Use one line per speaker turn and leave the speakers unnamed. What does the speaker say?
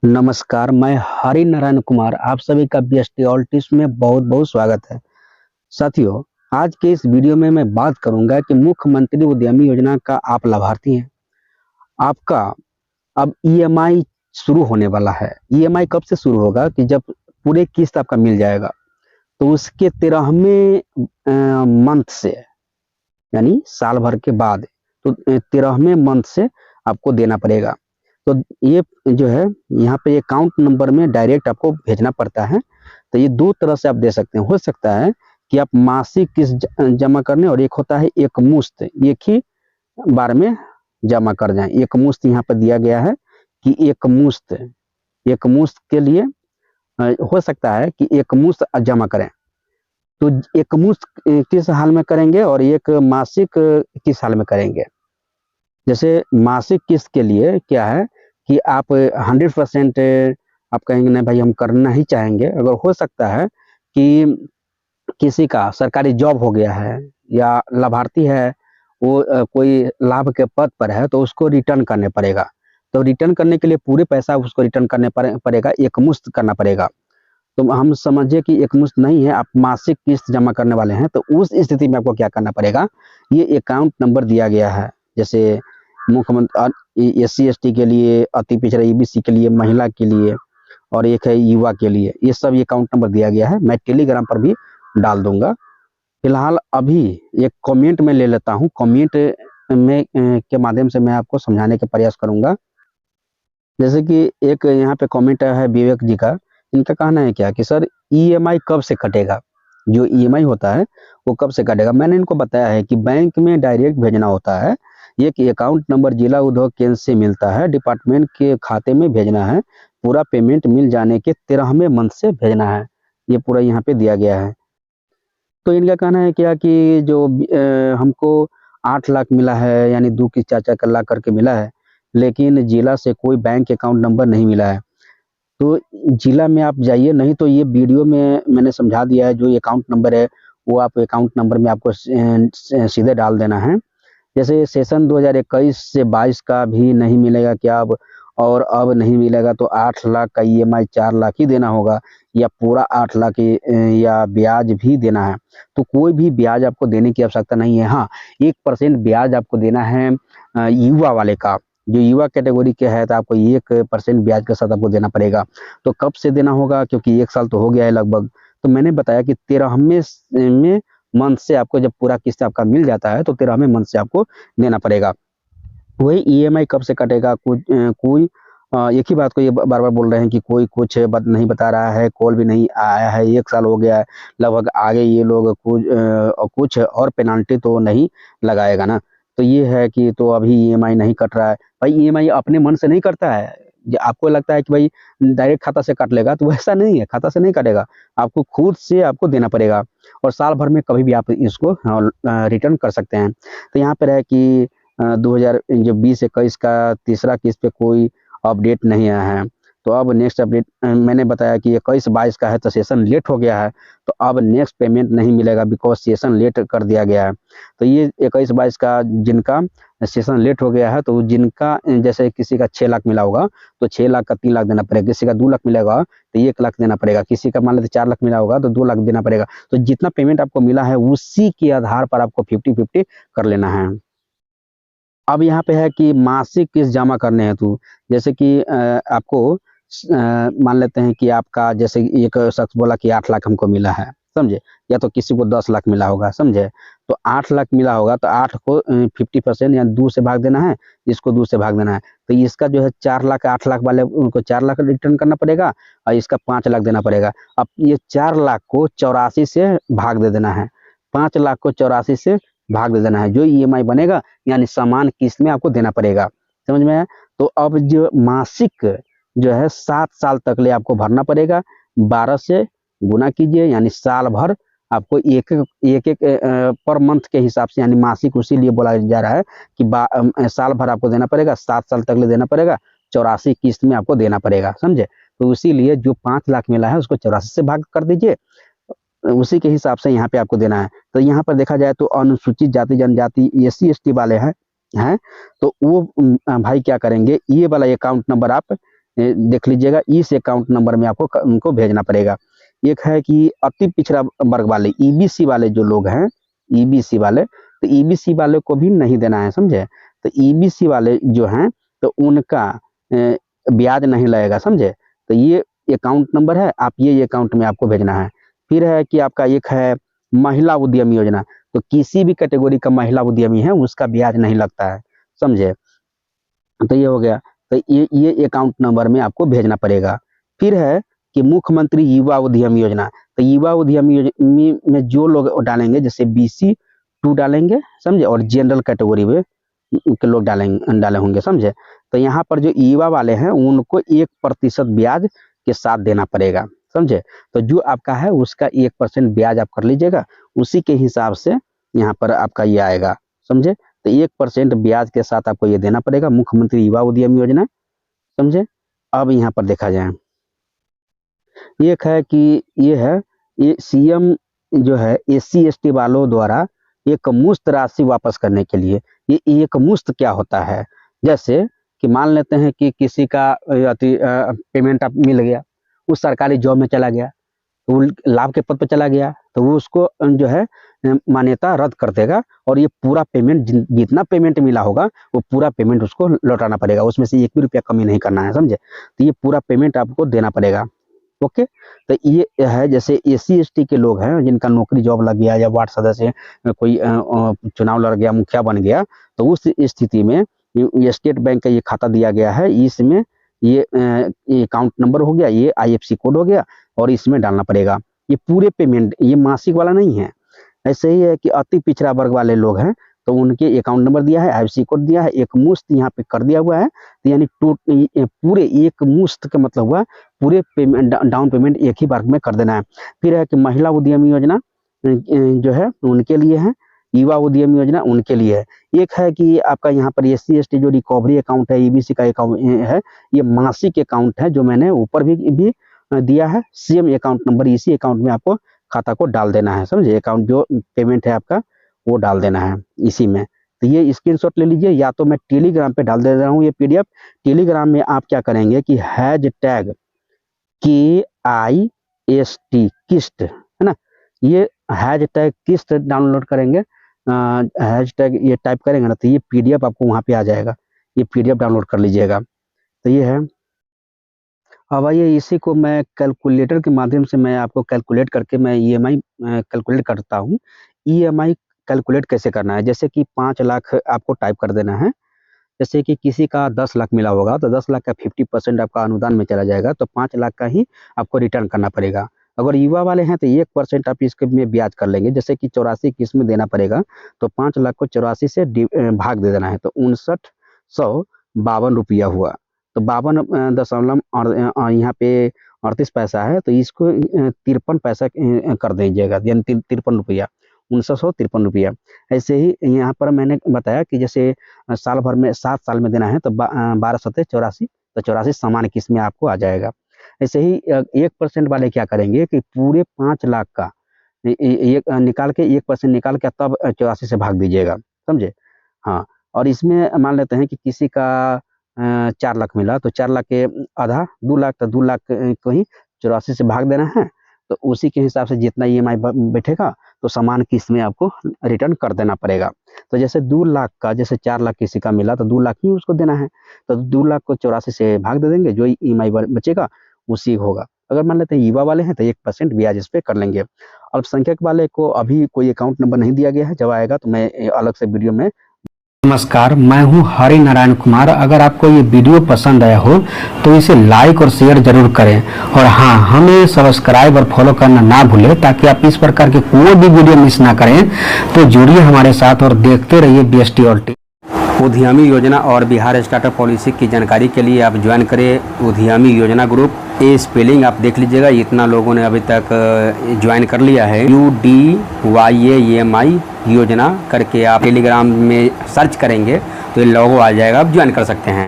नमस्कार, मैं हरि नारायण कुमार आप सभी का बीएसटी ऑल टिप्स में बहुत बहुत स्वागत है। साथियों, आज के इस वीडियो में मैं बात करूंगा कि मुख्यमंत्री उद्यमी योजना का आप लाभार्थी हैं। आपका अब ईएमआई शुरू होने वाला है। ईएमआई कब से शुरू होगा कि जब पूरे किस्त आपका मिल जाएगा, तो उसके 13वें मंथ से, यानी साल भर के बाद, तो 13वें मंथ से आपको देना पड़ेगा। तो ये जो है, यहाँ पे अकाउंट नंबर में डायरेक्ट आपको भेजना पड़ता है। तो ये दो तरह से आप दे सकते हैं। हो सकता है कि आप मासिक किस्त जमा करने, और एक होता है एक मुश्त, एक ही बार में जमा कर जाएं। एक मुश्त यहाँ पर दिया गया है कि एक मुश्त के लिए हो सकता है कि एक मुश्त जमा करें। तो एक मुश्त किस हाल में करेंगे और एक मासिक किस हाल में करेंगे। जैसे मासिक किस्त के लिए क्या है कि आप 100% आप कहेंगे नहीं भाई हम करना ही चाहेंगे। अगर हो सकता है कि किसी का सरकारी जॉब हो गया है या लाभार्थी है, वो कोई लाभ के पद पर है, तो उसको रिटर्न करने पड़ेगा। तो रिटर्न करने के लिए पूरे पैसा उसको रिटर्न करने पड़ेगा, एक मुश्त करना पड़ेगा। तो हम समझिए कि एक मुश्त नहीं है, आप मासिक किस्त जमा करने वाले हैं। तो उस स्थिति में आपको क्या करना पड़ेगा, ये अकाउंट नंबर दिया गया है। जैसे मुख्यमंत्री SC ST के लिए, अति पिछड़ा EBC के लिए, महिला के लिए, और एक है युवा के लिए, ये सब अकाउंट नंबर दिया गया है। मैं टेलीग्राम पर भी डाल दूंगा। फिलहाल अभी एक कमेंट में ले लेता हूँ। कमेंट में के माध्यम से मैं आपको समझाने का प्रयास करूंगा। जैसे कि एक यहाँ पे कमेंट है विवेक जी का। इनका कहना है क्या कि सर EMI कब से कटेगा, जो EMI होता है वो कब से कटेगा। मैंने इनको बताया है कि बैंक में डायरेक्ट भेजना होता है। ये कि अकाउंट नंबर जिला उद्योग केंद्र से मिलता है, डिपार्टमेंट के खाते में भेजना है। पूरा पेमेंट मिल जाने के 13वें मंथ से भेजना है। ये पूरा यहाँ पे दिया गया है। तो इनका कहना है क्या कि जो हमको 8 लाख मिला है, यानी 2 की 4-4 लाख करके मिला है, लेकिन जिला से कोई बैंक अकाउंट नंबर नहीं मिला है। तो जिला में आप जाइए, नहीं तो ये वीडियो में मैंने समझा दिया है। जो अकाउंट नंबर है वो आप अकाउंट नंबर में आपको सीधे डाल देना है। जैसे सेशन 2021 से 22 का भी नहीं मिलेगा क्या अब, और अब नहीं मिलेगा तो 8 लाख का EMI 4 लाख ही देना होगा, या पूरा 8 लाख या ब्याज भी देना है। तो कोई भी ब्याज आपको देने की आवश्यकता नहीं है। हाँ, 1% ब्याज आपको देना है युवा वाले का। जो युवा कैटेगरी के है तो आपको 1% ब्याज के साथ आपको देना पड़ेगा। तो कब से देना होगा, क्योंकि 1 साल तो हो गया है लगभग। तो मैंने बताया कि 13वें में मंथ से आपको जब पूरा किस्त आपका मिल जाता है, तो 13वें मंथ से आपको देना पड़ेगा। वही EMI कब से कटेगा, कोई एक ही बात को ये बार बार बोल रहे हैं कि कोई कुछ नहीं बता रहा है, कॉल भी नहीं आया है, 1 साल हो गया है लगभग। आगे ये लोग कुछ और पेनाल्टी तो नहीं लगाएगा ना। तो ये है कि तो अभी EMI नहीं कट रहा है। भाई EMI अपने मन से नहीं कटता है। आपको लगता है कि भाई डायरेक्ट खाता से काट लेगा, तो वैसा नहीं है, खाता से नहीं कटेगा। आपको खुद से आपको देना पड़ेगा, और साल भर में कभी भी आप इसको रिटर्न कर सकते हैं। तो यहाँ पर है कि 2020-21 का तीसरा किस्त पे कोई अपडेट नहीं आया है। तो अब नेक्स्ट अपडेट मैंने बताया कि 21-22 का है, तो सेशन लेट हो गया है। तो अब नेक्स्ट पेमेंट नहीं मिलेगा, बिकॉज सेशन लेट कर दिया गया है। तो ये 21-22 का जिनका सेशन लेट हो गया है, तो जिनका जैसे किसी का 6 लाख मिला होगा, तो 6 लाख का 3 लाख देना पड़ेगा। किसी का 2 लाख मिलेगा तो 1 लाख देना पड़ेगा। किसी का मान लेते 4 लाख मिला होगा तो 2 लाख देना पड़ेगा। तो जितना पेमेंट आपको मिला है उसी के आधार पर आपको 50-50 कर लेना है। अब यहाँ पे है कि मासिक किस्त जमा करने हेतु, जैसे कि आपको मान लेते हैं कि आपका, जैसे एक शख्स बोला कि 8 लाख हमको मिला है, समझे, या तो किसी को 10 लाख मिला होगा, समझे। तो 8 लाख मिला होगा तो 8 को 50% या 2 से भाग देना है, इसको 2 से भाग देना है। तो इसका जो है 4 लाख, 8 लाख वाले उनको 4 लाख रिटर्न करना पड़ेगा, और इसका 5 लाख देना पड़ेगा। अब ये 4 लाख को 84 से भाग दे देना है, 5 लाख को 84 से भाग दे देना है। जो EMI बनेगा, यानी समान किस्त में आपको देना पड़ेगा। समझ में आया। तो अब जो मासिक जो है 7 साल तक ले आपको भरना पड़ेगा। 12 से गुना कीजिए, यानी साल भर आपको एक एक पर मंथ के हिसाब से, यानी मासिक उसी लिए बोला जा रहा है कि साल भर आपको देना पड़ेगा, 7 साल तक ले देना पड़ेगा, 84 किस्त में आपको देना पड़ेगा, समझे। तो इसीलिए जो 5 लाख मिला है उसको 84 से भाग कर दीजिए, उसी के हिसाब से यहाँ पे आपको देना है। तो यहाँ पर देखा जाए तो अनुसूचित जाति जनजाति SC ST वाले हैं तो वो भाई क्या करेंगे, ये वाला अकाउंट नंबर आप देख लीजिएगा, इस अकाउंट नंबर में आपको उनको भेजना पड़ेगा। एक है कि अति पिछड़ा वर्ग वाले ईबीसी वाले जो लोग हैं, ईबीसी वाले, तो ईबीसी वाले को भी नहीं देना है, समझे। तो ईबीसी वाले जो हैं तो उनका ब्याज नहीं लगेगा, समझे। तो ये अकाउंट नंबर है, आप ये अकाउंट में आपको भेजना है। फिर है कि आपका एक है महिला उद्यमी योजना, तो किसी भी कैटेगरी का महिला उद्यमी है उसका ब्याज नहीं लगता है, समझे। तो ये हो गया, तो ये अकाउंट नंबर में आपको भेजना पड़ेगा। फिर है कि मुख्यमंत्री युवा उद्यम योजना, तो युवा उद्यम योजना में जो लोग डालेंगे, जैसे BC2 डालेंगे, समझे, और जनरल कैटेगरी में के लोग डाले होंगे, समझे। तो यहाँ पर जो युवा वाले हैं उनको 1% ब्याज के साथ देना पड़ेगा, समझे। तो जो आपका है उसका 1% ब्याज आप कर लीजिएगा, उसी के हिसाब से यहाँ पर आपका ये आएगा, समझे। तो 1% ब्याज के साथ आपको ये देना पड़ेगा, मुख्यमंत्री युवा उद्यम योजना, समझे। अब यहाँ पर देखा जाए, एक है कि ये CM जो है SC/ST वालों द्वारा एक मुश्त राशि वापस करने के लिए। ये एक मुश्त क्या होता है, जैसे कि मान लेते हैं कि किसी का पेमेंट आप मिल गया, वो सरकारी जॉब में चला गया, तो वो लाभ के पद पर चला गया, तो वो उसको जो है मान्यता रद्द कर देगा, और ये पूरा पेमेंट जितना पेमेंट मिला होगा वो पूरा पेमेंट उसको लौटाना पड़ेगा, उसमें से 1 भी रुपया कमी नहीं करना है, समझे। तो ये पूरा पेमेंट आपको देना पड़ेगा, ओके। तो ये है जैसे SC/ST के लोग हैं जिनका नौकरी जॉब लग गया, या वार्ड सदस्य कोई चुनाव लड़ गया, मुखिया बन गया, तो उस स्थिति में ये स्टेट बैंक का ये खाता दिया गया है, इसमें ये अकाउंट नंबर हो गया, ये IFSC कोड हो गया, और इसमें डालना पड़ेगा। ये पूरे पेमेंट, ये मासिक वाला नहीं है। ऐसे ही है कि अति पिछड़ा वर्ग वाले लोग हैं, तो उनके अकाउंट नंबर दिया है, IFSC कोड दिया है, एक मुश्त यहाँ पे कर दिया हुआ है, तो यानी पूरे एक मुश्त का मतलब हुआ पूरे पेमेंट, डाउन पेमेंट एक ही बार में कर देना है। फिर है कि महिला उद्यमी योजना जो है उनके लिए है, युवा उद्यमी योजना उनके लिए है। एक है कि आपका यहाँ पर SC/ST जो रिकवरी अकाउंट है, EBC का अकाउंट है, ये मासिक अकाउंट है, जो मैंने ऊपर भी दिया है, सेम अकाउंट नंबर, इसी अकाउंट में आपको खाता को डाल देना है, समझे। अकाउंट जो पेमेंट है आपका वो डाल देना है इसी में। तो ये स्क्रीनशॉट ले लीजिए, या तो मैं टेलीग्राम पे डाल दे रहा हूँ ये PDF। टेलीग्राम में आप क्या करेंगे कि #KIST किस्ट, है ना, ये #KIST डाउनलोड करेंगे, हैशटैग ये टाइप करेंगे ना, तो ये PDF आपको वहाँ पे आ जाएगा, ये PDF डाउनलोड कर लीजिएगा। तो ये है। अब आइए इसी को मैं कैलकुलेटर के माध्यम से मैं आपको कैलकुलेट करके मैं EMI कैलकुलेट करता हूँ। EMI कैलकुलेट कैसे करना है, जैसे कि 5 लाख आपको टाइप कर देना है। जैसे कि किसी का 10 लाख मिला होगा, तो 10 लाख का 50% आपका अनुदान में चला जाएगा, तो 5 लाख का ही आपको रिटर्न करना पड़ेगा। अगर युवा वाले हैं तो 1% आप इसके में ब्याज कर लेंगे, जैसे कि 84 किस्त में देना पड़ेगा, तो 5 लाख को 84 से भाग दे देना है, तो 5952 रुपया हुआ। तो 52 दशमलव और यहाँ पे 38 पैसा है, तो इसको 53 पैसा कर दीजिएगा, यानी 53 रुपया, 1953 रुपया। ऐसे ही यहाँ पर मैंने बताया कि जैसे साल भर में 7 साल में देना है, तो 12 सत्ते 84, तो 84 समान किस्त में आपको आ जाएगा। ऐसे ही 1% वाले क्या करेंगे कि पूरे 5 लाख का निकाल के 1% निकाल के तब 84 से भाग दीजिएगा, समझे। हाँ, और इसमें मान लेते हैं कि किसी का 4 लाख मिला, तो 4 लाख के आधा 2 लाख, तो 2 लाख को ही 84 से भाग देना है, तो उसी के हिसाब से जितना EMI बैठेगा तो समान किस्त में आपको रिटर्न कर देना पड़ेगा। तो जैसे 2 लाख का, जैसे 4 लाख किसी का मिला, तो 2 लाख ही उसको देना है, तो 2 लाख को 84 से भाग दे देंगे, जो EMI बचेगा उसी होगा। अगर मान लेते हैं युवा वाले हैं तो 1% ब्याज इस पे कर लेंगे। अल्पसंख्यक वाले को अभी कोई अकाउंट नंबर नहीं दिया गया है, जब आएगा तो मैं अलग से वीडियो में। नमस्कार, मैं हूं हरि नारायण कुमार। अगर आपको ये वीडियो पसंद आया हो तो इसे लाइक और शेयर जरूर करें, और हाँ, हमें सब्सक्राइब और फॉलो करना ना भूलें, ताकि आप इस प्रकार के कोई भी वीडियो मिस ना करें। तो जुड़िए हमारे साथ और देखते रहिए BST ऑल्टी। उद्यमी योजना और बिहार स्टार्टअप पॉलिसी की जानकारी के लिए आप ज्वाइन करें उद्यमी योजना ग्रुप। ये स्पेलिंग आप देख लीजिएगा, इतना लोगों ने अभी तक ज्वाइन कर लिया है। UDYAMI योजना करके आप टेलीग्राम में सर्च करेंगे तो ये लोगो आ जाएगा, आप ज्वाइन कर सकते हैं।